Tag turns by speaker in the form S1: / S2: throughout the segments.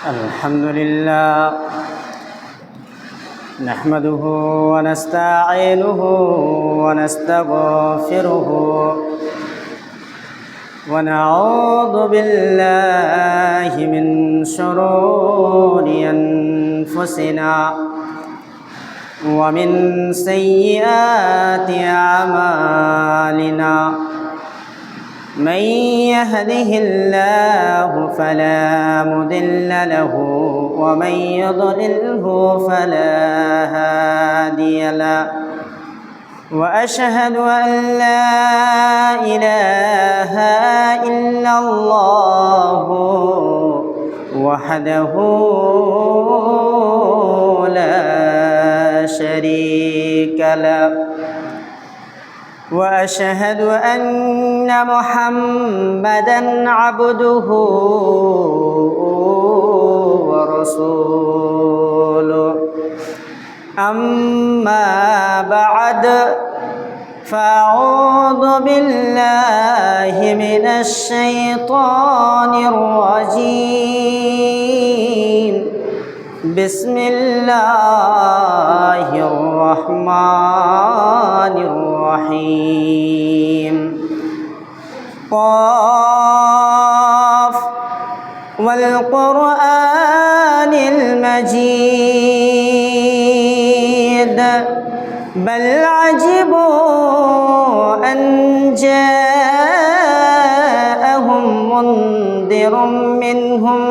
S1: الحمد لله نحمده ونستعينه ونستغفره ونعوذ بالله من شرور أنفسنا ومن سيئات أعمالنا من يهده الله فلا مضل له ومن يضلله فلا هادي له وأشهد أن لا إله إلا الله وحده لا شريك له وأشهد أن محمدًا عبده ورسوله أما بعد فأعوذ بالله من الشيطان الرجيم بسم الله الرحمن الرحيم قاف والقرآن المجيد بل عجبوا أن جاءهم منذر منهم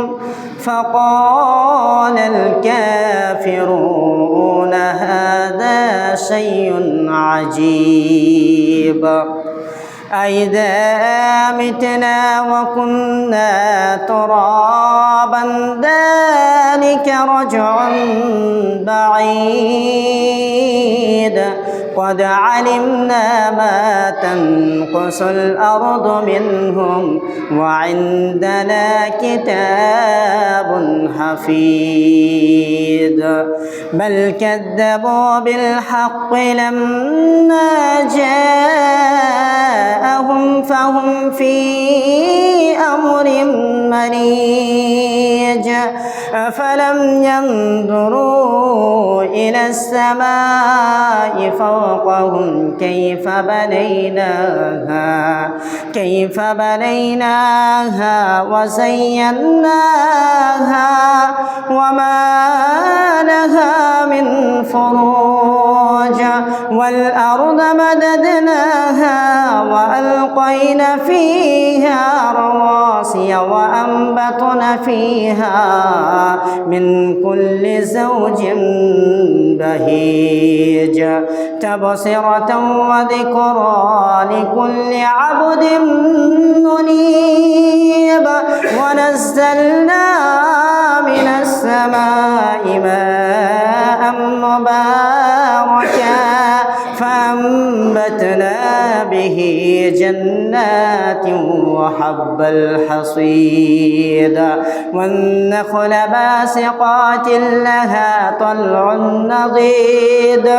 S1: فقال الكافرون هذا شيء عجيب أئذا متنا وكنا ترابا ذلك رجع بعيد قد علمنا ما تنقص الأرض منهم وعندنا كتاب حفيظ بل كذبوا بالحق لما جاءهم فهم في أمر مريج أفلم ينظروا إلى السماء فوقهم كيف بنيناها وزيناها وما لها من فروج والأرض مددناها وألقينا فيها رواسي وأنبتنا فيها من كل زوج بهيج تبصرة وذكرى لكل عبد منيب ونزلنا من السماء ماء مباركا فأنبتنا به جنات وحب الحصيد والنخل باسقات لها طلع نضيد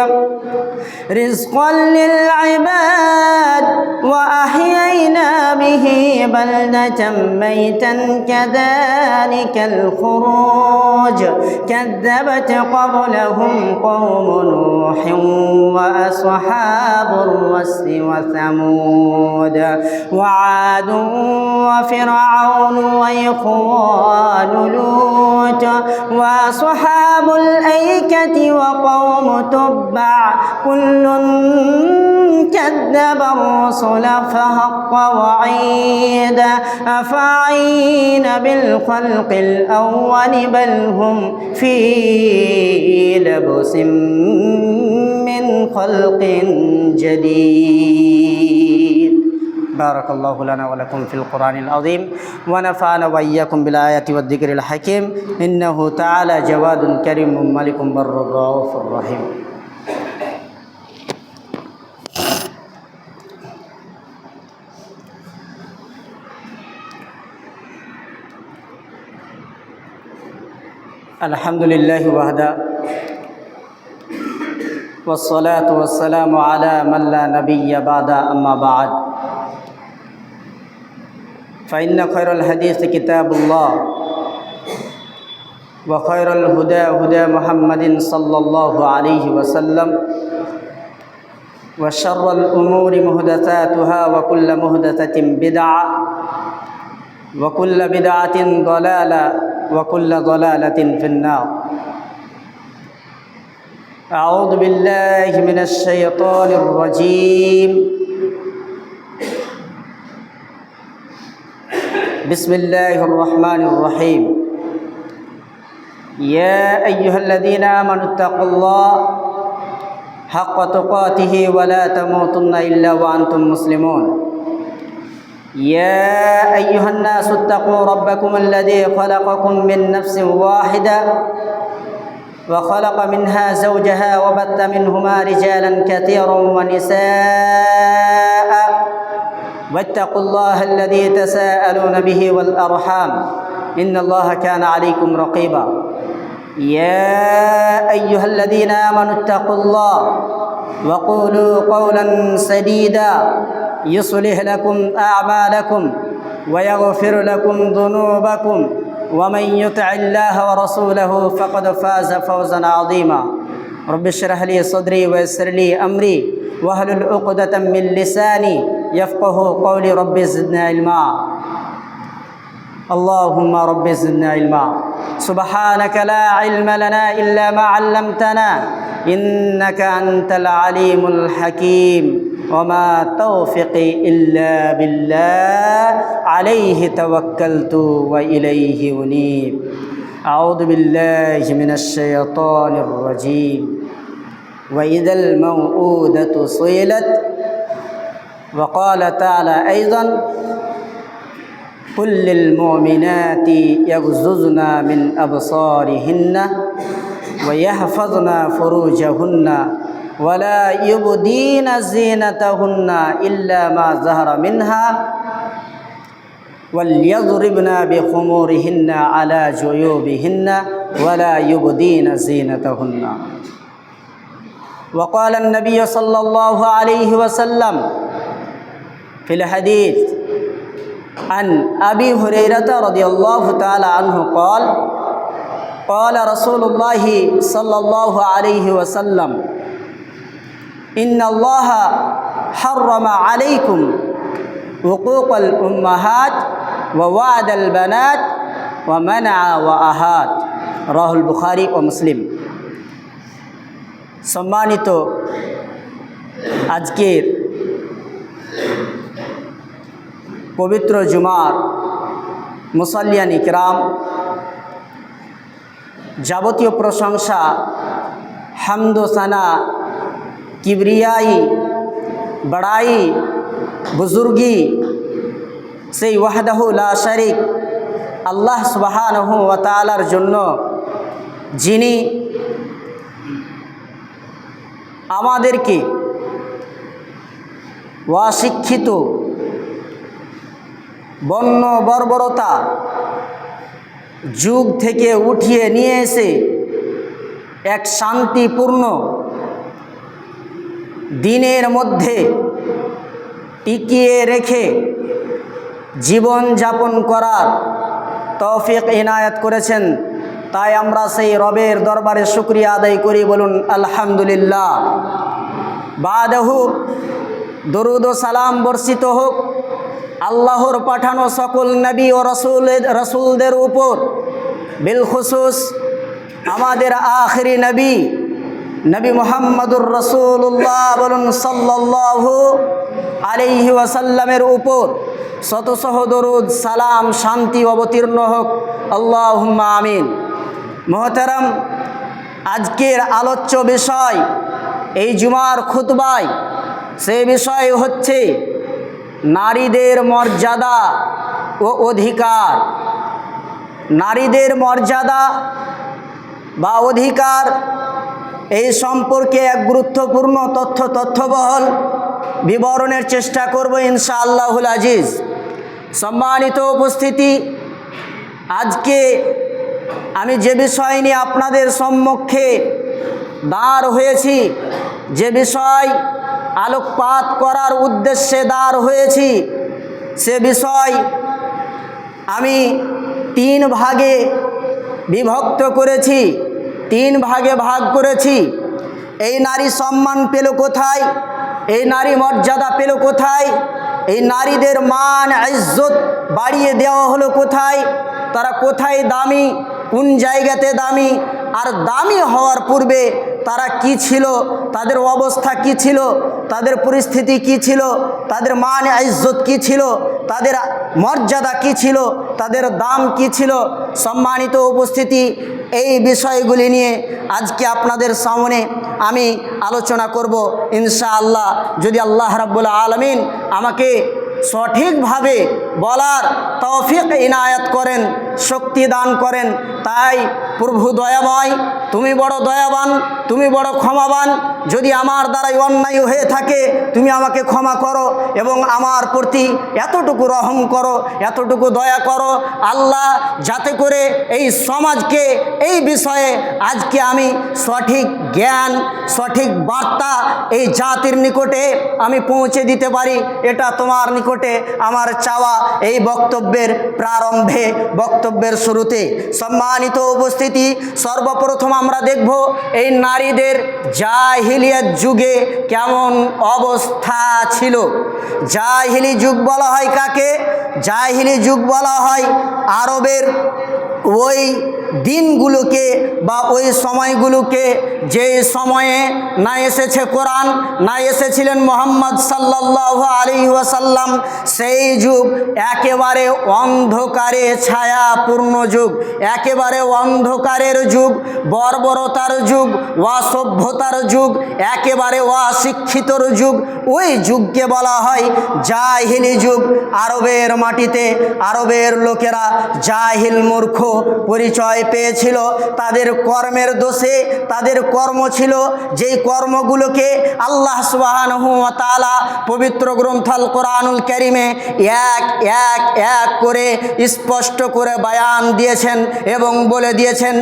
S1: رزقا للعباد وأحيينا به بلدة ميتا كذلك الخروج كذبت قبلهم قوم نوح وأصحاب الرس وثمود وعاد وفرعون وإخوان لوط وأصحاب الأيكة وقوم تبع كل كذب الرسل فحق وعيد أفعين بالخلق الأول بل هم في لبس من خلق جديد بارك الله لنا ولكم في القرآن العظيم ونفعنا وإياكم بالآيات والذكر الحكيم إنه تعالى جواد كريم ملك بر رؤوف رحيم الحمد لله وحده والصلاة والسلام على من لا نبي بعد أما بعد فإن خير الحديث كتاب الله وخير الهدى هدى محمد صلى الله عليه وسلم وشر الأمور محدثاتها وكل محدثة بدعة وكل بدعة ضلالة وكل ضلالة في النار أعوذ بالله من الشيطان الرجيم بسم الله الرحمن الرحيم يا أيها الذين آمنوا اتقوا الله حق تقاته ولا تموتن إلا وأنتم مسلمون يا أيها الناس اتقوا ربكم الذي خلقكم من نفس واحدة وخلق منها زوجها وبث منهما رجالا كثيرا ونساء واتقوا الله الذي تساءلون به والأرحام إن الله كان عليكم رقيبا يا أيها الذين آمنوا اتقوا الله وقولوا قولا سديدا يصلح لكم أعمالكم ويغفر لكم ذنوبكم ومن يطع الله ورسوله فقد فاز فوزا عظيما رب اشرح لي صدري ويسر لي أمري واحلل عقدة من لساني يفقه قولي رب زدنا علما اللهم رب زدنا علما سبحانك لا علم لنا إلا ما علمتنا إنك أنت العليم الحكيم وما توفيقي إلا بالله عليه توكلت وإليه أنيب أعوذ بالله من الشيطان الرجيم وإذا الموءودة سئلت وقال تعالى أيضا قل للمؤمنات يغضضن من أبصارهن ويحفظن فروجهن ولا يبدين زينتهن إلا ما ظهر منها وليضربن بخمورهن على جيوبهن ولا يبدين زينتهن وقال النبي صلى الله عليه وسلم في الحديث عن أبي هريرة رضي الله تعالى عنه قال قال رسول الله صلى الله عليه وسلم إن الله حرم عليكم حقوق الأمهات ووعد البنات ومنع وأهات রাহ বুখারী ও মুসলিম। সম্মানিত আজকের পবিত্র জুমার মুসাল্লিয়ান ইকরাম, যাবতীয় প্রশংসা হামদ সানা কিবরিয়াই বড়াই বুজুর্গি সেই ওয়াহদাহু লা শারিক আল্লাহ সুবহানাহু ওয়া তাআলার জন্য, যিনি আমাদেরকে অশিক্ষিত বর্ণ বর্বরতা যুগ থেকে উঠিয়ে নিয়ে এসে এক শান্তিপূর্ণ দিনের মধ্যে টিকিয়ে রেখে জীবন যাপন করার তৌফিক ইনায়াত করেছেন। তাই আমরা সেই রবের দরবারে শুকরিয়া আদায় করি, বলুন আলহামদুলিল্লাহ। বাদাহু দরুদ ও সালাম বর্ষিত হোক আল্লাহর পাঠানো সকল নবী ও রসুলদের উপর, বিলখুসুস আমাদের আখিরি নবী নবী মুহাম্মদুর রাসূলুল্লাহ বলুন সাল্লাল্লাহু আলাইহি ওয়াসাল্লামের উপর শত শত দরুদ সালাম শান্তি অবতীর্ণ হোক, আল্লাহুম্মা আমিন। মুহতারাম, আজকের আলোচ্য বিষয় এই জুমার খুতবায়, সে বিষয় হচ্ছে নারীদের মর্যাদা ও অধিকার। নারীদের মর্যাদা বা অধিকার এই সম্পর্কে এক গুরুত্বপূর্ণ তথ্যবহল বিবরণের চেষ্টা করব ইনশাআল্লাহুল আজিজ। সম্মানিত উপস্থিতি, আজকে আমি যে বিষয় নিয়ে আপনাদের সম্মুখে দাঁড় হয়েছি, যে বিষয় আলোকপাত করার উদ্দেশ্যে দাঁড় হয়েছি, সে বিষয় আমি 3 ভাগে বিভক্ত করেছি, 3 ভাগে ভাগ করেছি। এই নারী সম্মান পেল কোথায়? এই নারী মর্যাদা পেল কোথায়? এই নারীদের মান ইজ্জত বাড়িয়ে দেওয়া হলো কোথায়? তারা কোথায় দামি, কোন জায়গাতে দামি? আর দামি হওয়ার পূর্বে তারা কি ছিল, তাদের অবস্থা কি ছিল, তাদের পরিস্থিতি কি ছিল, তাদের মান ইজ্জত কি ছিল, তাদের মর্যাদা কি ছিল, তাদের দাম কি ছিল? সম্মানিত উপস্থিতি, এই বিষয়গুলি নিয়ে আজকে আপনাদের সামনে আমি আলোচনা করব ইনশাআল্লাহ, যদি আল্লাহ রাব্বুল আলামিন আমাকে সঠিকভাবে বলার তৌফিক ইনায়াত করেন, শক্তি দান করেন। তাই প্রভু দয়াময়, তুমি বড় দয়াবান, তুমি বড় ক্ষমাবান। যদি আমার দ্বারাই অন্যায় হয়ে থাকে তুমি আমাকে ক্ষমা করো এবং আমার প্রতি এতটুকু রহম করো, এতটুকু দয়া করো আল্লাহ, যাতে করে এই সমাজকে এই বিষয়ে আজকে আমি সঠিক জ্ঞান, সঠিক বার্তা এই জাতির নিকটে আমি পৌঁছে দিতে পারি। এটা তোমার নিকটে আমার চাওয়া এই বক্তব্যের প্রারম্ভে, বক্তব্যের শুরুতে। সম্মানিত উপস্থিতি, সর্বপ্রথম আমরা দেখব এই নারীদের জাহিলিয়াত যুগে কেমন অবস্থা ছিল। জাহিলি যুগ বলা হয় কাকে? জাহিলি যুগ বলা হয় আরবের ওই দিনগুলোকে বা ওই সময়গুলোকে, যে সময়ে না এসেছে কোরআন, না এসেছিলেন মুহাম্মদ সাল্লাল্লাহু আলাইহি ওয়াসাল্লাম। সেই যুগ একেবারে অন্ধকারে ছায়াপূর্ণ যুগ, একেবারে অন্ধকারের যুগ, বর্বরতার যুগ, অসভ্যতার যুগ, একেবারে অশিক্ষিতর যুগ। ওই যুগকে বলা হয় জাহিলি যুগ। আরবের মাটিতে আরবের লোকেরা জাহিল মূর্খ পরিচয় পেয়েছিল তাদের কর্মের দোষে। তাদের কর্ম ছিল যেই কর্মগুলোকে আল্লাহ সুবহানাহু ওয়া তাআলা পবিত্র গ্রন্থ আল কোরআনুল কারীমে এক এক এক করে স্পষ্ট করে বয়ান দিয়েছেন এবং বলে দিয়েছেন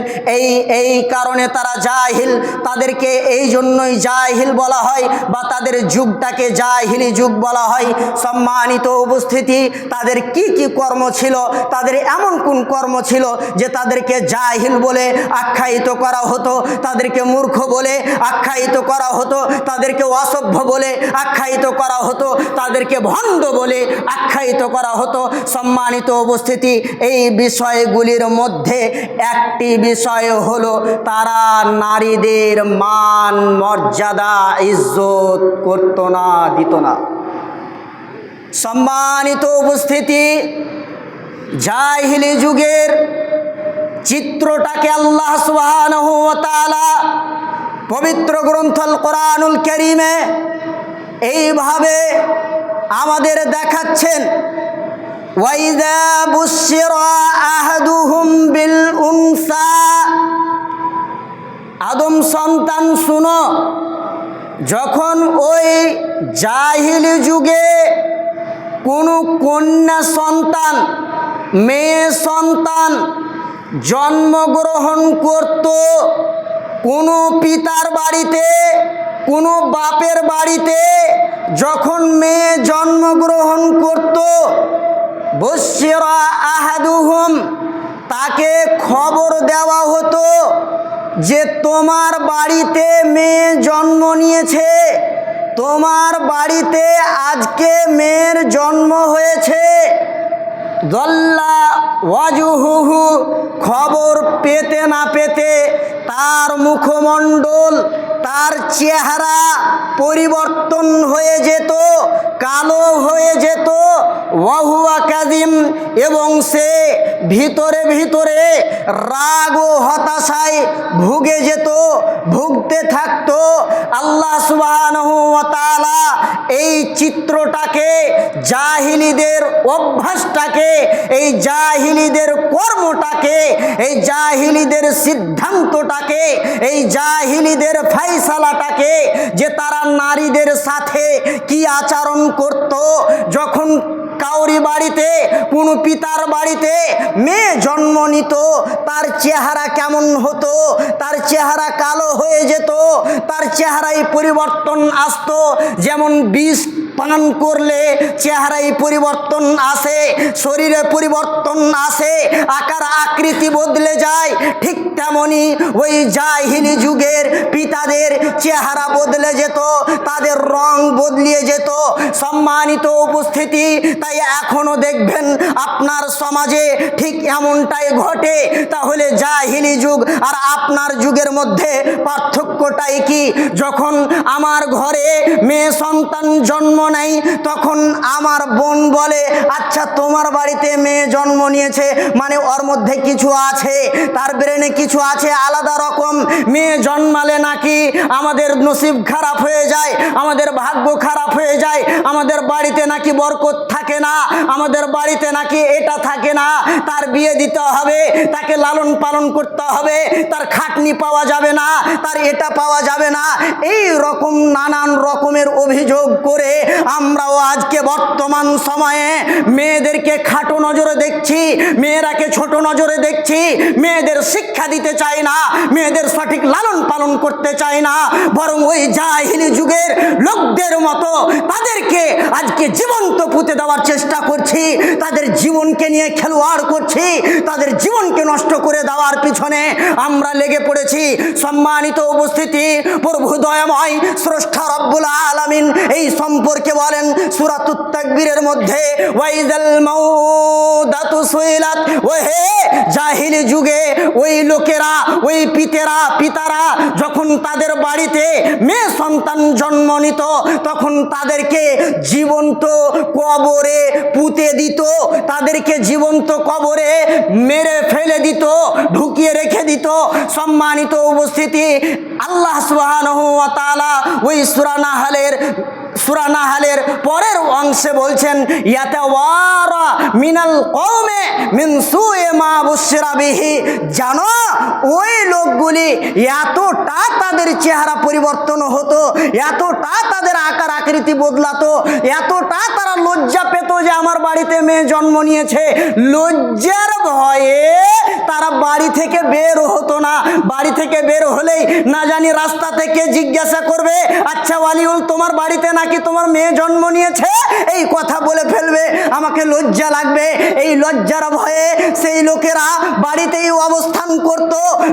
S1: এই কারণে তারা জাহিল, তাদেরকে এই জন্যই জাহিল বলা হয় বা তাদের যুগটাকে জাহিলি যুগ বলা হয়। সম্মানিত উপস্থিতি, তাদের কি কি কর্ম ছিল, তাদের এমন কোন কর্ম ছিল যে তাদেরকে জাহিল বলে আখ্যায়িত করা হতো, তাদেরকে মূর্খ বলে আখ্যায়িত করা হতো, তাদেরকে অসভ্য বলে আখ্যায়িত করা হতো, তাদেরকে ভণ্ড বলে আখ্যায়িত করা হতো। সম্মানিত উপস্থিতি, এই বিষয়গুলির মধ্যে একটি বিষয় হলো তারা নারীদের মান মর্যাদা ইজ্জত করত না, দিত না। সম্মানিত উপস্থিতি, জাহিলি যুগের চিত্রটাকে আল্লাহ সুবহানাহু ওয়া তাআলা পবিত্র গ্রন্থ আল কোরআনুল কারীমে এইভাবে আমাদের দেখাচ্ছেন। ওয়াইযা বুশিরা আহাদুহুম বিল উনসা, আদম সন্তান শুনো, যখন ওই জাহিলি যুগে কোনো কন্যা সন্তান, মেয়ে সন্তান জন্মগ্রহণ করত, কোনো পিতার বাড়িতে, কোনো বাপের বাড়িতে যখন মেয়ে জন্মগ্রহণ করত, বুশিরা আহাদুহুম, তাকে খবর দেওয়া হতো যে তোমার বাড়িতে মেয়ে জন্ম নিয়েছে, তোমার বাড়িতে আজকে মেয়ের জন্ম হয়েছে। দল্লা ওয়াজুহুহু, খবর পেতে না পেতে তার মুখমণ্ডল, তার চেহারা পরিবর্তন হয়ে যেত, কালো হয়ে যেত। ওয়াহুয়া কাযিম, এবং সে ভিতরে ভিতরে রাগ ও হতাশায় ভুগে যেত, ভুগতে থাকতো। আল্লাহ সুবহানাহু ওয়া তাআলা এই চিত্রটাকে, জাহিলিদের অভ্যাসটাকে, এই জাহিলিদের কর্মটাকে, এই জাহিলিদের সিদ্ধান্তটাকে, এই জাহিলিদের ফায়সালাটাকে, যে তারা নারীদের সাথে কি আচরণ করত, যখন কাউরি বাড়িতে, কোনো পিতার বাড়িতে মেয়ে জন্ম নিত, তার চেহারা কেমন হতো? তার চেহারা কালো হয়ে যেত, তার চেহারায় পরিবর্তন আসতো। যেমন বিষ পান করলে চেহারায় পরিবর্তন আসে, শরীরে পরিবর্তন আসে, আকার আকৃতি বদলে যায়। ঠিক তেমনি ওই জাহিলি যুগের পিতাদের চেহারা বদলে যেত, তাদের রং বদলিয়ে যেত। সম্মানিত উপস্থিতি, তাই এখনো দেখবেন আপনার সমাজে ঠিক এমনটাই ঘটে। তাহলে জাহিলি যুগ আর আপনার যুগের মধ্যে পার্থক্যটাই কি? যখন আমার ঘরে মেয়ে সন্তান জন্ম নেয় তখন আমার বোন বলে, আচ্ছা তোমার বাড়িতে মেয়ে জন্ম নিয়েছে মানে ওর মধ্যে কিছু আছে, তার ব্রেনে কিছু আছে আলাদা রকম। মেয়ে জন্মালে নাকি আমাদের নসিব খারাপ হয়ে যায়, আমাদের ভাগ্য খারাপ হয়ে যায়, আমাদের বাড়িতে নাকি বরকত থাকে না, আমাদের বাড়িতে নাকি এটা থাকে না, তার বিয়ে দিতে হবে, তাকে লালন পালন করতে হবে, তার খাটনি পাওয়া যাবে না, তার এটা পাওয়া যাবে না। এই রকম নানান রকমের অভিযোগ করে আমরাও আজকে বর্তমান সময়ে মেয়েদেরকে খাটো নজরে দেখছি, মেয়েরাকে ছোট নজরে দেখছি, মেয়েদের শিক্ষা দিতে চাই না, মেয়েদের সঠিক লালন পালন করতে চাই না, বরং ওই জাহিলি যুগের লোকদের মতো তাদেরকে আজকে জীবন্ত পুঁতে দেওয়ার চেষ্টা করছি, তাদের জীবনকে নিয়ে খেলোয়াড় করছি, তাদের জীবনকে নষ্ট করে দেওয়ার পিছনে আমরা লেগে পড়েছি। সম্মানিত উপস্থিতি, প্রভু দয়াময় স্রষ্টা রব্বুল আলামিন এই সম্পর্কে বলেন সূরাতুত তাকবীরের মধ্যে, ওয়াইযাল মাউদাতু সুইলাত। ওহে জাহিলি যুগে ওই লোকেরা, ওই পিতারা যখন তাদের বাড়িতে মেয়ে সন্তান জন্ম নিত তখন তাদেরকে জীবন্ত কবরে পুঁতে দিত, তাদেরকে জীবন্ত কবরে মেরে ফেলে দিত, ঢুকিয়ে রেখে দিত। সম্মানিত উপস্থিতি, আল্লাহ সুবহানাহু ওয়া তাআলা ওই সূরা নাহলের পরের অংশে বলছেন, ইয়াতাওয়ারা মিনাল কওমে মিন সুয়ে মা বুশিরা বিহি। জানো ওই লোকগুলি এতটা তাদের চেহারা পরিবর্তন হতো, এতটা তাদের আকার আকৃতি বদলাতো, এতটা তারা লজ্জা পেত যে আমার বাড়িতে মেয়ে জন্ম নিয়েছে, লজ্জার ভয়ে তারা বাড়ি থেকে বের হতো না। বাড়ি থেকে বের হলেই না জানি রাস্তা থেকে জিজ্ঞাসা করবে, আচ্ছা ওয়ালিউল তোমার বাড়িতে নাকি তোমার মেয়ে জন্ম নিয়েছে, এই কথা বলে ফেলবে, আমাকে লজ্জা লাগবে। এই লজ্জার ভয়ে সেই লোকেরা বাড়িতেই অবস্থান করত,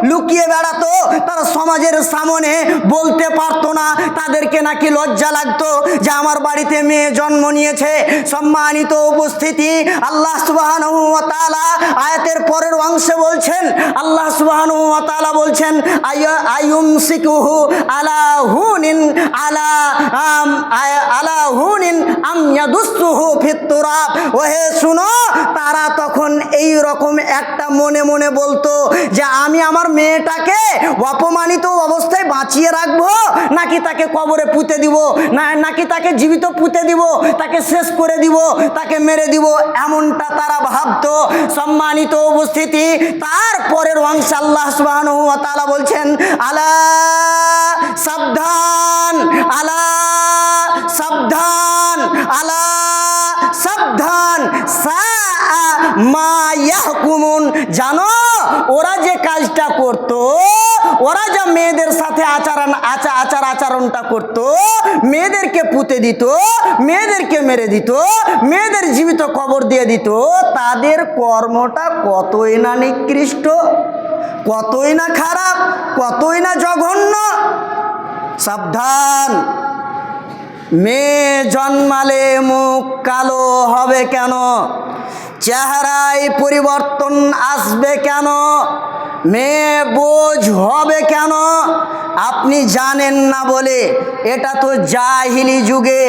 S1: লুকিয়ে বেড়াতো, তারা সমাজের সামনে বলতে পারতো না, তাদেরকে নাকি লজ্জা লাগতো যে আমার বাড়িতে মেয়ে জন্ম নিয়েছে। সম্মানিত উপস্থিতি, আল্লাহ সুবহানাহু ওয়া তাআলা আয়াতের পরের অংশে বলছেন, আল্লাহ সুবহানাহু ওয়া তাআলা বলছেন, আয়ুমসিকুহু আলা হুনিন আম ইয়াদুসুহু ফিত তুরাব। ওহে শুনো, তারা তখন এই রকম একটা মনে মনে বলতো যে আমি আমার মেয়েটাকে অপমানিত অবস্থায় বাঁচিয়ে রাখবো, নাকি তাকে কবরে পুঁতে দিব, নাকি তাকে জীবিত পুঁতে দিব, তাকে শেষ করে দিব, তাকে মেরে দিব, এমনটা তারা ভাবতো। সম্মানিত উপস্থিতি, তারপরের অংশ আল্লাহ সুবহানাহু ওয়া তাআলা বলছেন, আলা সাবধান, আলা সাবধান, আলা সাবধান, সাআ মা ইয়াহকুমুন। জানো ওরা যে কাজটা করত, ওরা যা মেয়েদের সাথে আচরণটা করত, মেয়েদেরকে পুঁতে দিত, মেয়েদেরকে মেরে দিত, মেয়েদের জীবিত কবর দিয়ে দিত, তাদের কর্মটা কতই না নিকৃষ্ট, কতই না খারাপ, কতই না জঘন্য। সাবধান, মেয়ে জন্মালে মুখ কালো হবে কেন, চেহারায় পরিবর্তন আসবে কেন, মেয়ে বোঝ হবে কেন, আপনি জানেন না বলে। এটা তো জাহিলি যুগে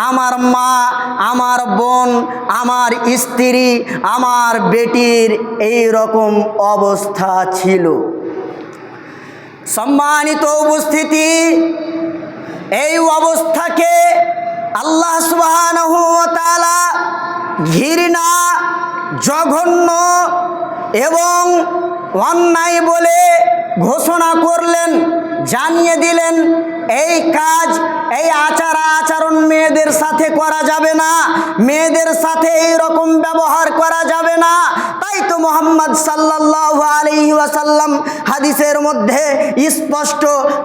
S1: আমার মা, আমার বোন, আমার স্ত্রী, আমার বেটির এই রকম অবস্থা ছিল। সম্মানিত উপস্থিতি, এই অবস্থাকে আল্লাহ সুবহানাহু ওয়া তাআলা ঘৃণা, জঘন্য এবং অন্যায় বলে ঘোষণা করলেন, জানিয়ে দিলেন এই কাজ, এই আচরণ মেয়েদের সাথে করা যাবে না, মেয়েদের সাথে এই রকম ব্যবহার করা যাবে না। তাই তো মুহাম্মদ সাল্লাল্লাহু আলাইহি ওয়াসাল্লাম হাদিসের মধ্যে স্পষ্ট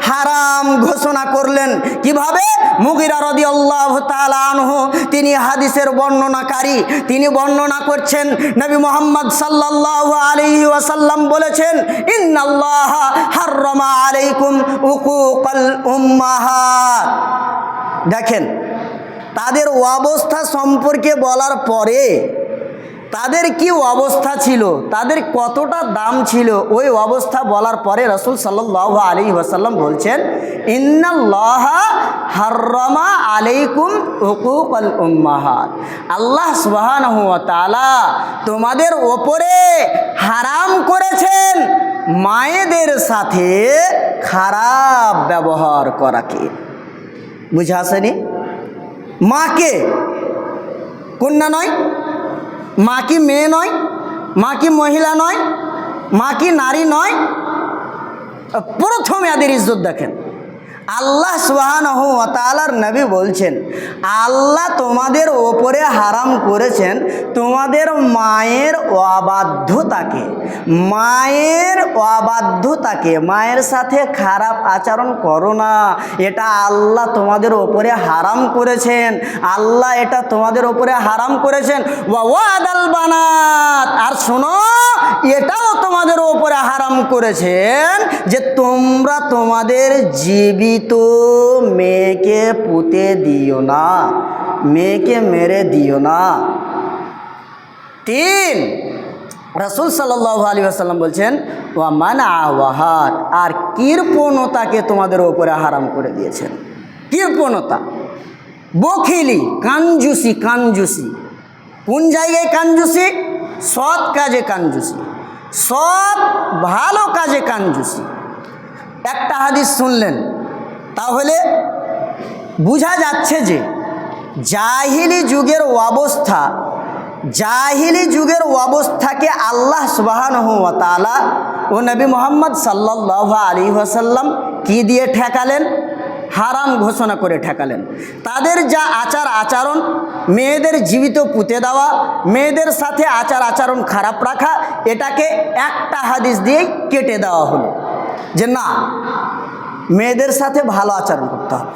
S1: হারাম ঘোষণা করলেন। কিভাবে? মুগিরা রাদিয়াল্লাহু তাআলা আনহু তিনি হাদিসের বর্ণনাকারী, তিনি বর্ণনা করছেন নবী মুহাম্মদ সাল্লাল্লাহু আলাইহি ওয়াসাল্লাম বলেছেন, ইন্নাল্লাহা হাররামা আলাইকুম উকুকাল উম্মাহাত। দেখেন, তাদের অবস্থা সম্পর্কে বলার পরে তাদের কি অবস্থা ছিল, তাদের কতটা দাম ছিল, ওই অবস্থা বলার পরে রাসূল সাল্লাল্লাহু আলাইহি ওয়াসাল্লাম বলছেন, ইন্নাল্লাহা হাররামা আলাইকুম উকুকাল উম্মাহাত। আল্লাহ সুবহানাহু ওয়া তাআলা তোমাদের ওপরে হারাম করেছেন মায়েদের সাথে খারাপ ব্যবহার করাকে। বুঝা আসেনি? মাকে কন্যা নয়, মা কি মেয়ে নয়, মা কি মহিলা নয়, মা কি নারী নয়? প্রথমে এদের ইজ্জত দেখেন। আল্লাহ সুবহানাহু ওয়া তাআলার নবী বলছেন, আল্লাহ তোমাদের ওপরে হারাম করেছেন তোমাদের মায়ের অবাধ্যতাকে, মায়ের অবাধ্যতাকে, মায়ের সাথে খারাপ আচরণ করো না, এটা আল্লাহ তোমাদের ওপরে হারাম করেছেন, আল্লাহ এটা তোমাদের ওপরে হারাম করেছেন। ওয়াদাল বানাত, আর শোনো, এটাও তোমাদের ওপরে হারাম করেছেন যে তোমরা তোমাদের জীবিত মেয়েকে পুঁতে দিও না, মেয়েকে মেরে দিও না। 3, রাসূল সাল্লাল্লাহু আলাইহি ওয়াসাল্লাম বলছেন, ওয়া মানআওয়াহাত, আর কৃপণতাকে তোমাদের উপরে হারাম করে দিয়েছেন। কৃপণতা, বখিলি, কাঞ্জুসি। কাঞ্জুসি কোন জায়গায়? কাঞ্জুসি সৎ কাজে, কাঞ্জুসি সৎ ভালো কাজে কাঞ্জুসি। একটা হাদিস শুনলেন, তাহলে বোঝা যাচ্ছে যে জাহিলি যুগের অবস্থা, জাহিলি যুগের অবস্থাকে আল্লাহ সুবহানাহু ওয়া তাআলা ও নবী মুহাম্মদ সাল্লাল্লাহু আলাইহি ওয়াসাল্লাম কি দিয়ে ঠেকালেন? হারাম ঘোষণা করে ঠেকালেন। তাদের যা আচার আচরণ, মেয়েদের জীবিত পুঁতে দেওয়া, মেয়েদের সাথে আচার আচরণ খারাপ রাখা, এটাকে একটা হাদিস দিয়েই কেটে দেওয়া হলো যে না, মেয়েদের সাথে ভালো আচরণ করতে হবে,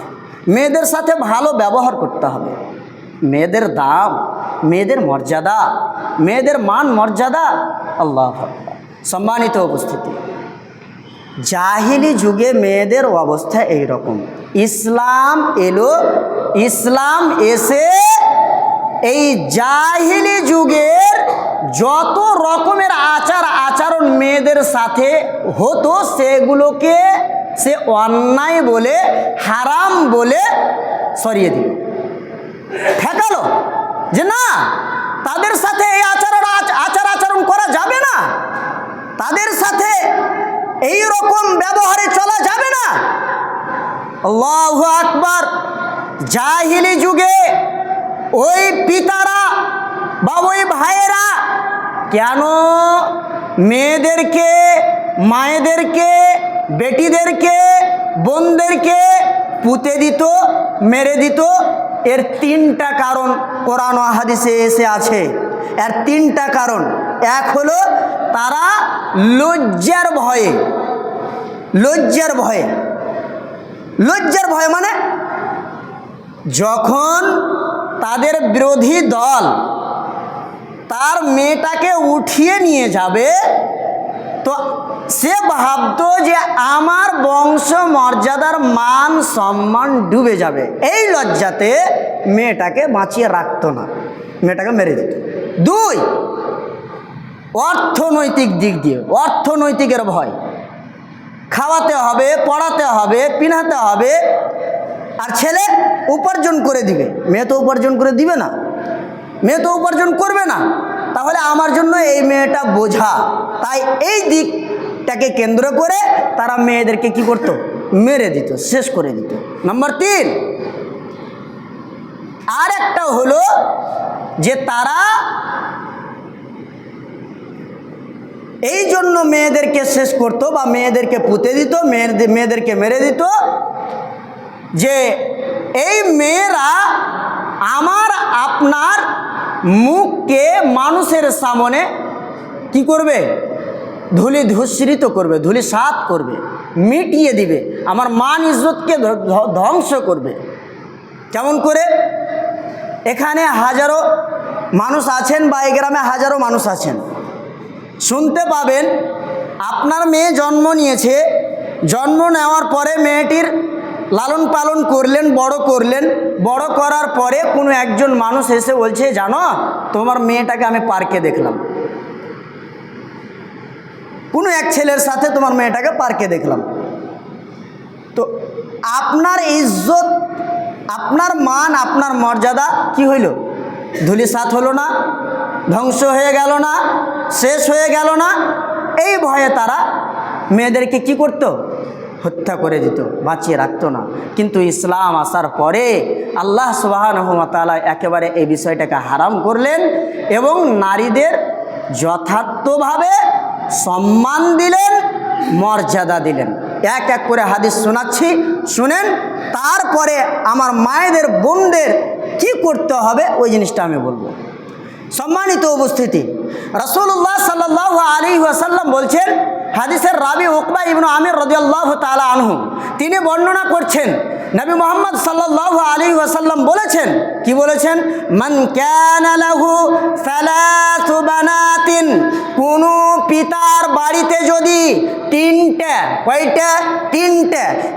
S1: মেয়েদের সাথে ভালো ব্যবহার করতে হবে। মেয়েদের দাম, মেয়েদের মর্যাদা, মেয়েদের মান মর্যাদা, আল্লাহু আকবার। সম্মানিত উপস্থিতি, জাহিলি যুগে মেয়েদের অবস্থা এই রকম। ইসলাম এলো, ইসলাম এসে এই জাহিলি যুগের যত রকমের আচার আচরণ মেয়েদের সাথে হতো সেগুলোকে সে অন্যায় বলে, হারাম বলে সরিয়ে দিল, ঠেকালো যে না, তাদের সাথে এই আচার আচরণ করা যাবে না, তাদের সাথে এই রকম ব্যবহারে চলা যাবে না। আল্লাহু আকবার। জাহিলি যুগে ওই পিতারা বা ওই ভাইয়েরা কেন মেয়েদেরকে, মায়েদেরকে, বেটিদেরকে, বোনদেরকে পুঁতে দিত, মেরে দিত? এর 3টা কারণ কোরআন ও হাদিসে এসে আছে। এর 3টা কারণ। এক হলো তারা লজ্জার ভয়ে, লজ্জার ভয়ে। লজ্জার ভয় মানে যখন তাদের বিরোধী দল তার মেয়েটাকে উঠিয়ে নিয়ে যাবে, তো সে ভাবতো যে আমার বংশ মর্যাদার মান সম্মান ডুবে যাবে। এই লজ্জাতে মেয়েটাকে বাঁচিয়ে রাখতো না, মেয়েটাকে মেরে দিত। 2, অর্থনৈতিক দিক দিয়ে, অর্থনৈতিকের ভয়। খাওয়াতে হবে, পড়াতে হবে, পিনাতে হবে, আর ছেলে উপার্জন করে দিবে, মেয়ে তো উপার্জন করে দিবে না, মেয়ে তো উপার্জন করবে না, তাহলে আমার জন্য এই মেয়েটা বোঝা। তাই এই দিকটাকে কেন্দ্র করে তারা মেয়েদেরকে কি করত? মেরে দিত, শেষ করে দিত। নাম্বার 3, আর একটা হলো যে তারা এই জন্য মেয়েদেরকে শেষ করত বা মেয়েদেরকে পুঁতে দিত, মেয়েদেরকে মেরে দিত যে এই মেয়েরা আমার আপনার মুখকে মানুষের সামনে কি করবে? ধুলি ধূসরিত করবে, ধুলি সাৎ করবে, মিটিয়ে দিবে, আমার মান ইজ্জতকে ধ্বংস করবে। কেমন করে? এখানে হাজারো মানুষ আছেন বা এই গ্রামে হাজারো মানুষ আছেন, শুনতে পাবেন আপনার মেয়ে জন্ম নিয়েছে, জন্ম নেওয়ার পরে মেয়েটির লালন পালন করলেন, বড় করার পরে কোনো একজন মানুষ এসে বলছে, জানো তোমার মেয়েটাকে আমি পার্কে দেখলাম, কোনো এক ছেলের সাথে তোমার মেয়েটাকে পার্কে দেখলাম। তো আপনার ইজ্জত, আপনার মান, আপনার মর্যাদা কি হইল? ধূলিসাৎ হলো না? ধ্বংস হয়ে গেল না? শেষ হয়ে গেল না? এই ভয়ে তারা মেয়েদেরকে কি করত? হত্যা করে দিত, বাঁচিয়ে রাখতো না। কিন্তু ইসলাম আসার পরে আল্লাহ সুবহানাহু ওয়া তাআলা একেবারে এই বিষয়টাকে হারাম করলেন এবং নারীদের যথার্থভাবে সম্মান দিলেন, মর্যাদা দিলেন। এক এক করে হাদিস শোনাচ্ছি, শুনেন, তারপরে আমার মায়েদের, বোনদের কি করতে হবে ওই জিনিসটা আমি বলবো। সম্মানিত উপস্থিতি, রাসূলুল্লাহ সাল্লাল্লাহু আলাইহি ওয়াসাল্লাম বলছেন, হাদিসের রাবি উকবা ইবনে আমির রাদিয়াল্লাহু তাআলা আনহু তিনি বর্ণনা করছেন, নবী মুহাম্মদ সাল্লাল্লাহু আলাইহি ওয়াসাল্লাম বলেছেন, কি বলেছেন? মান কানা লাহু সালাসু বানাতিন, কোনো পিতার বাড়িতে যদি তিনটা, কয়টা?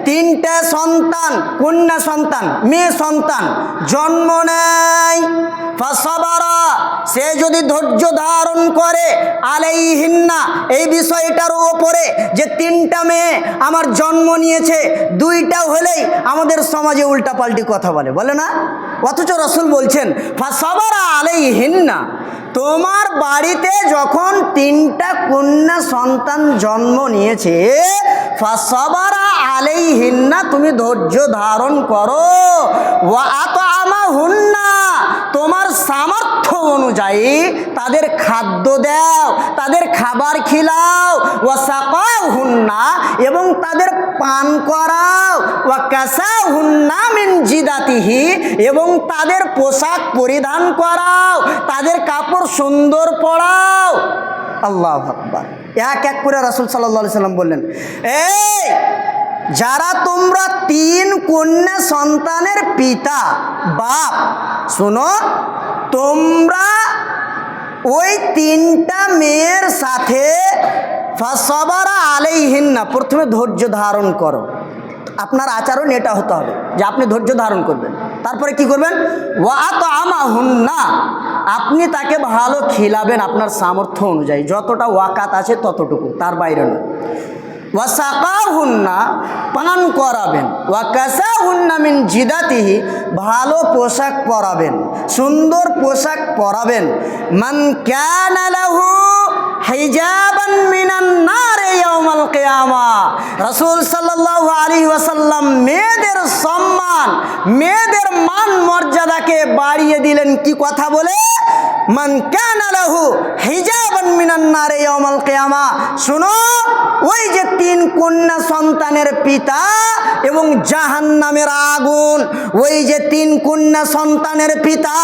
S1: তিনটা সন্তান, কন্যা সন্তান, মেয়ে সন্তান জন্ম নেয়, ফাসাবারা, সে যদি ধৈর্য ধারণ করে, আলাইহিন্না, এই বিষয়টার ওপরে যে তিনটা মেয়ে আমার জন্ম নিয়েছে, দুইটা হলেই আমাদের সমাজে উল্টাপাল্টি কথা বলে না? অথচ রাসূল বলছেন ফাসাবারা আলাইহিন্না, তোমার বাড়িতে যখন তিনটা কন্যা সন্তান জন্ম নিয়েছে, ফাসাবারা আলাইহিন্না, তুমি ধৈর্য ধারণ করো, ওয়া আতআমাহুন্না, তোমার সামর্থ্য অনুযায়ী তাদের খাদ্য দাও, তাদের খাবার খিলাও, ওয়া সাকাহুন্না, এবং তাদের পান করাও, ওয়া কাসাহুন্না মিন জিদাতিহি, এবং তাদের পোশাক পরিধান করাও, তাদের কাপড় সুন্দর পরাও। আল্লাহু আকবার। এক এক করে রাসূল সাল্লাল্লাহু আলাইহি সাল্লাম বললেন, এই যারা তোমরা তিন কন্যা সন্তানের পিতা বাপ, শোনো, তোমরা ওই তিনটা মেয়ের সাথে ফাসাবারা আলাইহিন্না, প্রথমে ধৈর্য ধারণ করো। আপনার আচরণ এটা হতে হবে যে আপনি ধৈর্য ধারণ করবেন। তারপরে কি করবেন? ওয়া আতআমাহুন্না, আপনি তাকে ভালো খিলাবেন আপনার সামর্থ্য অনুযায়ী, যতটা ওয়াকাত আছে ততটুকু, তার বাইরে নয়। ওয়া সাকাহুন্না, পান করাবেন, ওয়া কাসাহুন্না মিন জিদাতিহি, ভালো পোশাক পরাবেন, সুন্দর পোশাক পরাবেন। মান কানা লাহু হিজাবান মিনান নারে ইয়াউমাল কিয়ামা, রাসূল সাল্লাল্লাহু আলাইহি ওয়াসাল্লাম মেয়েদের সম্মান, মেয়েদের মান মর্যাদাকে বাড়িয়ে দিলেন কি কথা বলে? মান কানা লাহু হিজাবান মিনান নারে ইয়াউমাল কিয়ামা, শুনো, ওই যে তিন কন্যা সন্তানের পিতা এবং জাহান্নামের আগুন, ওই যে তিন কন্যা সন্তানের পিতা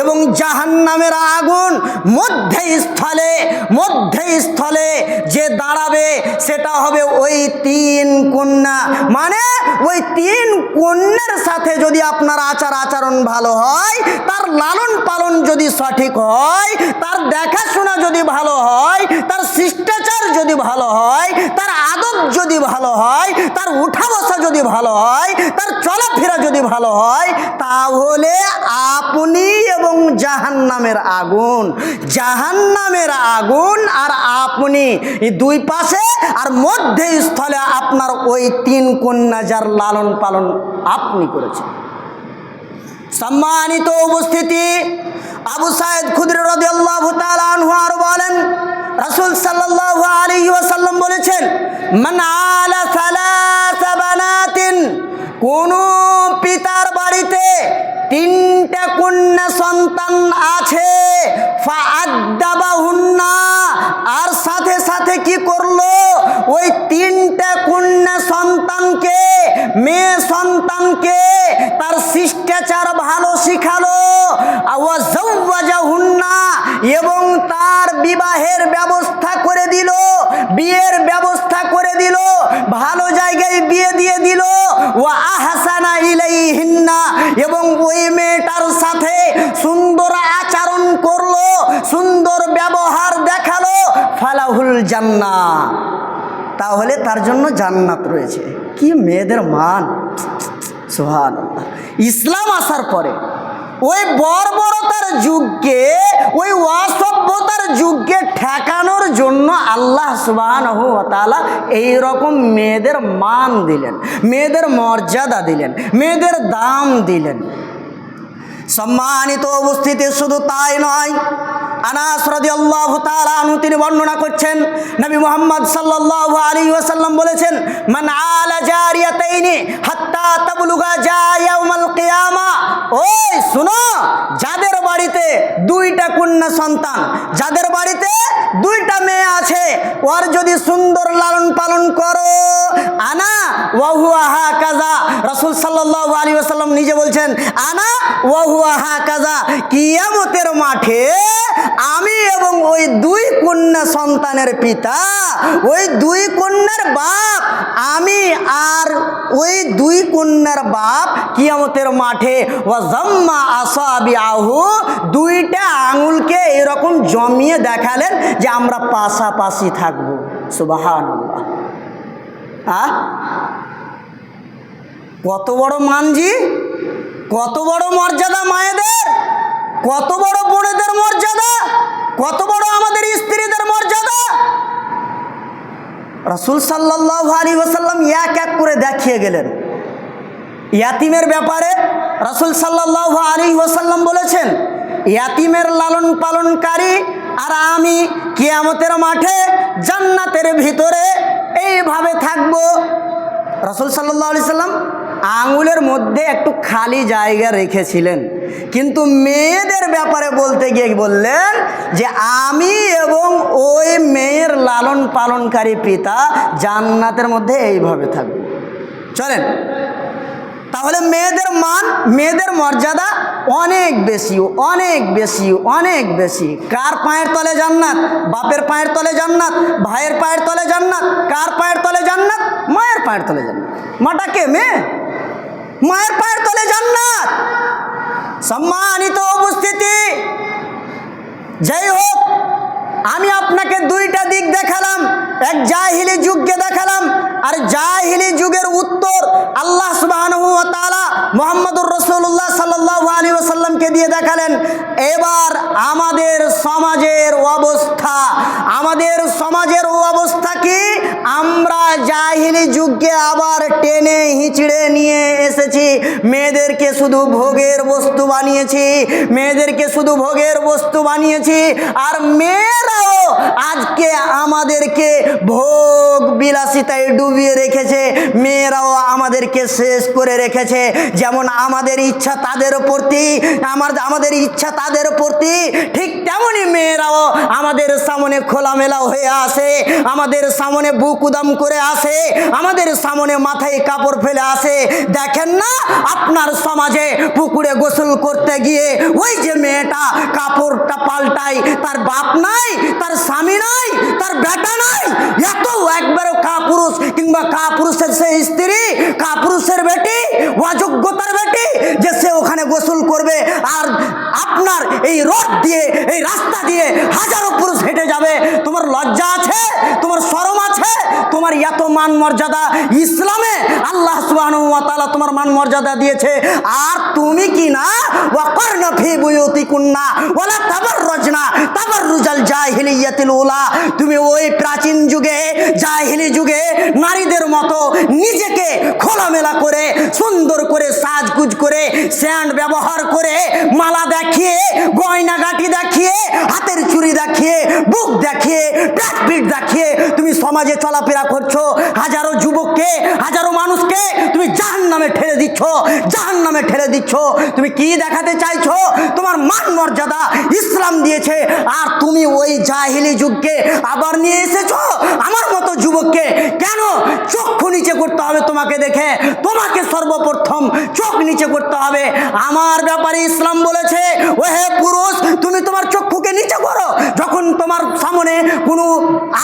S1: এবং জাহান্নামের আগুন মধ্যে স্থলে যে দাঁড়াবে সেটা হবে ওই তিন কন্যা। মানে ওই তিন কন্যার সাথে যদি আপনার আচরণ ভালো হয়, তার লালন পালন যদি সঠিক হয়, তার দেখাশোনা যদি ভালো হয়, তার শিষ্টাচার যদি ভালো হয়, তার আদব যদি ভালো হয়, তার উঠা বসা যদি ভালো হয়, তার চলাফেরা যদি ভালো হয়, তাহলে আপনি এবং জাহান্নামের আগুন আর আপনি, এই দুই পাশে আর মধ্যে স্থলে আপনার ওই তিন কন্যা যার লালন পালন আপনি করেছেন। সম্মানিত উপস্থিতি, আবু সাঈদ খুদরি রাদিয়াল্লাহু তাআলা আনহু আর বলেন, রাসূল সাল্লাল্লাহু আলাইহি ওয়াসাল্লাম বলেছেন, মান আলা সালাসা বানাতিন, কোন পিতার বাড়িতে তিনটা কন্যা সন্তান আছে, ফাআদ্দাবাহুন্না, আর সাথে সাথে কি করলো? ওই তিনটা কন্যা সন্তানকে, মেয়ে সন্তানকে তার শিষ্টাচার ভালো শিখালো, ওয়া যাওয়াজাহুন্না কন্যা এবং তার বিবাহের ব্যবস্থা করে দিল, বিয়ের ব্যবস্থা করে দিল, ভালো জায়গায় বিয়ে দিয়ে দিল। ওয়া আহসানা ইলাইহিন্না, এবং ওই মেয়েটার সাথে সুন্দর আচরণ করলো, সুন্দর ব্যবহার দেখালো। ফালাহুল জান্নাহ, তাহলে তার জন্য জান্নাত রয়েছে। কি মেয়েদের মান! সুবহানাল্লাহ। ইসলাম আসার পরে ওই বর্বরতার যুগকে, ওই অসভ্যতার যুগকে ঠেকানোর জন্য আল্লাহ সুবহানাহু ওয়া তাআলা এইরকম মেয়েদের মান দিলেন, মেয়েদের মর্যাদা দিলেন, মেয়েদের দাম দিলেন। সম্মানিত উপস্থিতি, শুধু তাই নয়, আনাস রাদিয়াল্লাহু তাআলা আনহু তিনি বর্ণনা করছেন, নবী মুহাম্মদ সাল্লাল্লাহু আলাইহি ওয়াসাল্লাম বলেছেন, মান আলা জারিয়াতাইনি হাত্তা তাবলুগা জা ইয়াউমাল কিয়ামা। ওই শুনো, যাদের বাড়িতে দুইটা কন্যা সন্তান, যাদের বাড়িতে দুইটা মেয়ে আছে, ওর যদি সুন্দর লালন পালন করো, আনা ওয়া হুয়া হাকাযা, রাসূল সাল্লাল্লাহু আলাইহি ওয়াসাল্লাম নিজে বলছেন, আনা ওয়া হুয়া হাকাযা, কিয়ামতের মাঠে আমি এবং ওই দুই কন্যা সন্তানের পিতা, ওই দুই কন্যার বাপ, আমি আর ওই দুই কন্যার বাপ কিয়ামতের মাঠে ওয়া জাম্মা আসাবিআহু, দুইটা আঙুলকে এরকম জমিয়ে দেখালেন যে আমরা পাশাপাশি থাকবো। সুবহানাল্লাহ। কত বড় মানজি, কত বড় মর্যাদা মায়েদের, কত বড় বোনেদের মর্যাদা, কত বড় আমাদের স্ত্রীদের মর্যাদা। রাসূল সাল্লাল্লাহু আলাইহি ওয়াসাল্লাম এক এক করে দেখিয়ে গেলেন। ইয়াতিমের ব্যাপারে রাসূল সাল্লাল্লাহু আলাইহি ওয়াসাল্লাম বলেছেন, ইয়াতিমের লালন পালনকারী আর আমি কিয়ামতের মাঠে জান্নাতের ভিতরে এইভাবে থাকবো। রাসূল সাল্লাল্লাহু আলাইহি ওয়াসাল্লাম আঙুলের মধ্যে একটু খালি জায়গা রেখেছিলেন, কিন্তু মেয়েদের ব্যাপারে বলতে গিয়ে বললেন যে আমি এবং ওই মেয়ের লালন পালনকারী পিতা জান্নাতের মধ্যে এইভাবে থাকব। চলেন, তাহলে মেয়েদের মান, মেয়েদের মর্যাদা অনেক বেশি, অনেক বেশি, অনেক বেশি। কার পায়ের তলে জান্নাত? বাপের পায়ের তলে জান্নাত, ভাইয়ের পায়ের তলে জান্নাত। কার পায়ের তলে জান্নাত? মায়ের পায়ের তলে জান্নাত। মাটা কে? মেয়ে। মায়ের পায়ের তলে জান্নাত। সম্মানিত উপস্থিতি, যাই হোক, আমি আপনাকে দুইটা দিক দেখালাম, এক জাহিলি যুগকে দেখালাম, আর জাহিলি যুগের উত্তর আল্লাহ সুবহানাহু ওয়া তাআলা মুহাম্মদুর রাসূলুল্লাহ সাল্লাল্লাহু আলাইহি ওয়াসাল্লামকে দিয়ে দেখালেন। এবার আমাদের সমাজের অবস্থা, আমাদের সমাজের অবস্থা কি? আমরা জাহিলি যুগকে আবার টেনে হিচড়ে নিয়ে এসেছি। মেয়েদেরকে শুধু ভোগের বস্তু বানিয়েছি, মেয়েদেরকে শুধু ভোগের বস্তু বানিয়েছি, আর মেয়েরাও আজকে আমাদেরকে ভোগ বিলাসিতায় ডুবিয়ে রেখেছে, মেয়েরাও আমাদেরকে শেষ করে রেখেছে। যেমন আমাদের ইচ্ছা তাদের প্রতি, আমাদের ইচ্ছা তাদের প্রতি, ঠিক তেমনি মেয়েরাও আমাদের সামনে খোলামেলা হয়ে আসে, আমাদের সামনে বুক উদাম করে আসে, আমাদের সামনে মাথায় কাপড় ফেলে আসে। দেখেন না আপনার সমাজে পুকুরে গোসল করতে গিয়ে ওই যে মেয়েটা কাপড়টা পাল্টায়, তার বাপ নাই, তার স্বামী নাই, তার বেটা নাই, এত একবারে কাপুরুষ, কিংবা কাপুরুষের সে স্ত্রী, কাপুরুষের বেটি, অযোগ্যতার বেটি, যে সে ওখানে গোসল করবে। আর আপনার এই রোড দিয়ে, এই রাস্তা দিয়ে হাজারো পুরুষ হেঁটে যাবে। তোমার লজ্জা আছে? তোমার শরম আছে? তোমার এত মান মর্যাদা ইসলামে আল্লাহ সুবহানাহু ওয়া তাআলা তোমার মান মর্যাদা দিয়েছে, আর তুমি কি না ওয়াকারনা ফি বুয়ুতিকুন্না ওয়ালা তাবাররাজনা তাবাররুজাল জাহিলিয়াতিল উলা, তুমি ওই প্রাচীন যুগে, জাহিলি যুগে নারীদের মতো নিজেকে খোলামেলা করে, সুন্দর করে সাজগুজ করে, স্যান্ড ব্যবহার করে, মালা দেখিয়ে, গয়নাগাটি দেখিয়ে, হাতের চুড়ি দেখিয়ে, বুক দেখিয়ে, পেট পিঠ দেখিয়ে তুমি সমাজে চলাফেরা করছো। হাজারো যুবককে, হাজারো মানুষকে তুমি জাহান্নামে ঠেলে দিচ্ছ, জাহান্নামে ঠেলে দিচ্ছ। তুমি কি দেখাতে চাইছো? তোমার মান মর্যাদা ইসলাম দিয়েছে, আর তুমি ওই জাহিলি যুগকে আবার নিয়ে এসেছো। আমার মতো যুবককে কেন চক্ষু নিচে করতে হবে তোমাকে দেখে, তোমাকে সর্বপ্রথম চোখ নিচে করতে হবে। আমার ব্যাপারে ইসলাম বলেছে, ও হে পুরুষ, তুমি তোমার চক্ষুকে নিচে করো। যখন তোমার সামনে কোনো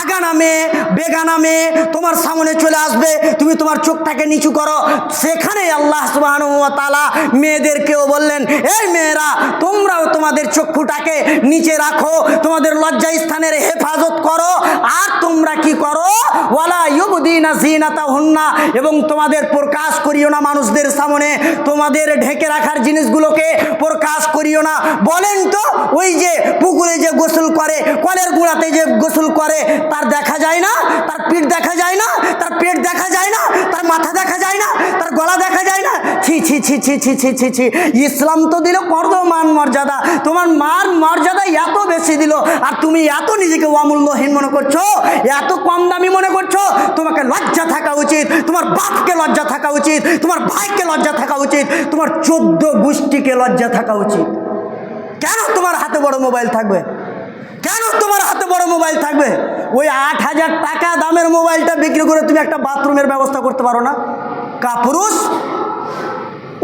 S1: আগানা মেয়ে বেগানা মেয়ে তোমার সামনে চলে আসবে, তুমি তোমার চোখটাকে নিচু করো। সেখানে আল্লাহ সুবহানাহু ওয়া তাআলা মেয়েদেরকেও বললেন, এই মেয়েরা, তোমরাও তোমাদের চক্ষুটাকে নিচে রাখো, তোমাদের লজ্জা স্থানের হেফাজত করো। আর তোমরা কি করো? ওয়ালা ইউবদিনা জিনাতাহুন্না, এবং তোমাদের প্রকাশ করিও না মানুষদের সামনে, তোমাদের ঢেকে রাখার জিনিসগুলোকে প্রকাশ করিও না। বলেন তো, ওই যে পুকুরে যে গোসল করে, কলের গুঁড়াতে যে গোসল করে, তার দেখা যায় না? তার পিঠ দেখা যায় না? তার পেট দেখা যায় না? তার মাথা দেখা যায় না? তার গলা দেখা যায় না? ছি ছি ছি ছি ছি ছি ছি ছি। ইসলাম তো দিল কত মান মর্যাদা, তোমার মান মর্যাদা এত বেশি দিল, আর তুমি এত নিজেকে অমূল্যহীন মনে করছো, এত কম দামি মনে করছো। তোমাকে লজ্জা থাকা উচিত, তোমার বাপকে লজ্জা থাকা উচিত, তোমার ভাইকে লজ্জা থাকা উচিত, তোমার 14 গোষ্ঠীকে লজ্জা থাকা উচিত। কেন তোমার হাতে বড় মোবাইল থাকবে? কেন তোমার হাতে বড় মোবাইল থাকবে? ওই 8,000 টাকা দামের মোবাইলটা বিক্রি করে তুমি একটা বাথরুমের ব্যবস্থা করতে পারো না? কাপুরুষ,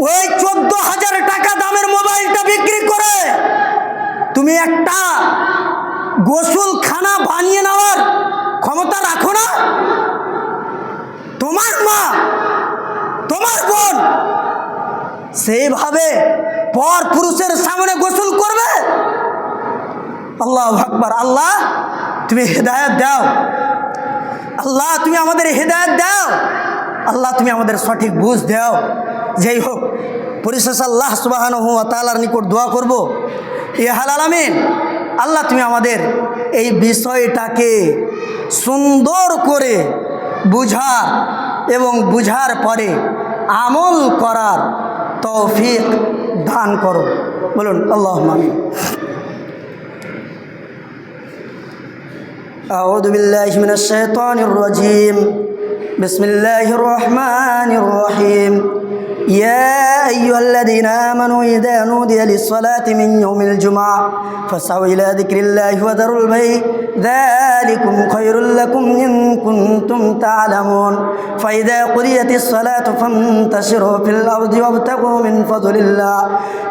S1: ওই 14,000 টাকা দামের মোবাইলটা বিক্রি করে তুমি একটা গোসলখানা বানিয়ে নেওয়ার ক্ষমতা রাখো না? তোমার মা, তোমার বোন সেইভাবে পর পুরুষের সামনে গোসল করবে? আল্লাহু আকবার। আল্লাহ, তুমি হেদায়েত দাও। আল্লাহ, তুমি আমাদের হেদায়েত দাও। আল্লাহ, তুমি আমাদের সঠিক বুঝ দাও। যেই হোক, পরিশেষ আল্লাহ সুবহানাহু ওয়া তাআলার নিকট দোয়া করব, ইয়া হালাল আমিন, আল্লাহ তুমি আমাদের এই বিষয়টাকে সুন্দর করে বুঝার এবং বুঝার পরে আমল করার তৌফিক দান করো। বলুন আল্লাহুম্মা আমিন। আউযু বিল্লাহি মিনাশ শাইতানির রাজীম। বিসমিল্লাহির রহমানির রহিম। يا أيها الذين آمنوا إذا نودي للصلاة من يوم الجمعة فاسعوا إلى ذكر الله وذروا البيع ذلكم خير لكم إن كنتم تعلمون فإذا قضيت الصلاة فانتشروا في الأرض وابتغوا من فضل الله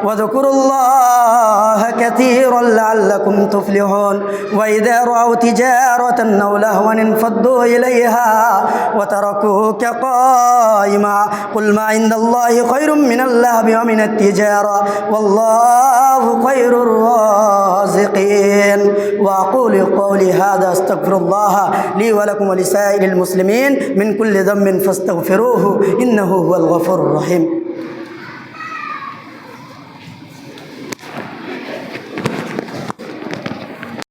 S1: واذكروا الله كثيرا لعلكم تفلحون وإذا رأوا تجارة أو لهوا انفضوا إليها وتركوك قائما قل ما عند الله خير من اللهو ومن التجارة والله خير الرازقين وأقول قولي هذا أستغفر الله لي ولكم ولسائر المسلمين من كل ذنب فاستغفروه إنه هو الغفور الرحيم.